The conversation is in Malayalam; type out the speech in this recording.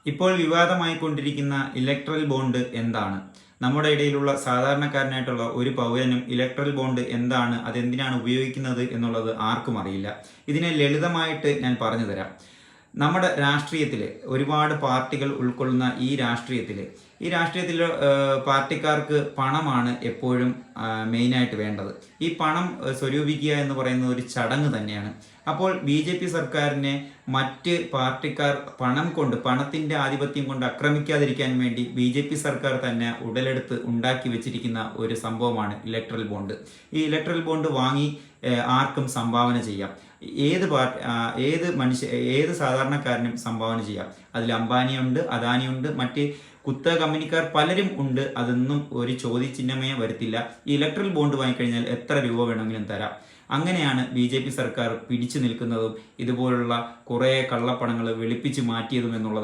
ഇപ്പോൾ വിവാദമായിക്കൊണ്ടിരിക്കുന്ന ഇലക്ട്രൽ ബോണ്ട് എന്താണ്? നമ്മുടെ ഇടയിലുള്ള സാധാരണക്കാരനായിട്ടുള്ള ഒരു പൗരനും ഇലക്ട്രൽ ബോണ്ട് എന്താണ്, അതെന്തിനാണ് ഉപയോഗിക്കുന്നത് എന്നുള്ളത് ആർക്കും അറിയില്ല. ഇതിനെ ലളിതമായിട്ട് ഞാൻ പറഞ്ഞു തരാം. നമ്മുടെ രാഷ്ട്രീയത്തിൽ ഒരുപാട് പാർട്ടികൾ ഉൾക്കൊള്ളുന്ന ഈ രാഷ്ട്രീയത്തിൽ പാർട്ടിക്കാർക്ക് പണമാണ് എപ്പോഴും മെയിനായിട്ട് വേണ്ടത്. ഈ പണം സ്വരൂപിക്കുക എന്ന് പറയുന്നത് ഒരു ചടങ്ങ് തന്നെയാണ്. അപ്പോൾ BJP സർക്കാരിനെ മറ്റ് പാർട്ടിക്കാർ പണത്തിൻ്റെ ആധിപത്യം കൊണ്ട് ആക്രമിക്കാതിരിക്കാൻ വേണ്ടി BJP സർക്കാർ തന്നെ ഉടലെടുത്ത് ഉണ്ടാക്കി വെച്ചിരിക്കുന്ന ഒരു സംഭവമാണ് ഇലക്ട്രൽ ബോണ്ട്. ഈ ഇലക്ട്രൽ ബോണ്ട് വാങ്ങി ആർക്കും സംഭാവന ചെയ്യാം. ഏത് സാധാരണക്കാരനും സംഭാവന ചെയ്യാം. അതിൽ അംബാനിയുണ്ട്, അദാനിയുണ്ട്, മറ്റ് കുത്തക കമ്പനിക്കാർ പലരും ഉണ്ട്. അതൊന്നും ഒരു ചോദ്യചിഹ്നമേ വരുത്തില്ല. ഈ ഇലക്ട്രൽ ബോണ്ട് വാങ്ങിക്കഴിഞ്ഞാൽ എത്ര രൂപ വേണമെങ്കിലും തരാം. അങ്ങനെയാണ് BJP സർക്കാർ പിടിച്ചു നിൽക്കുന്നതും ഇതുപോലുള്ള കുറേ കള്ളപ്പണങ്ങൾ വെളുപ്പിച്ച് മാറ്റിയതും എന്നുള്ളത്.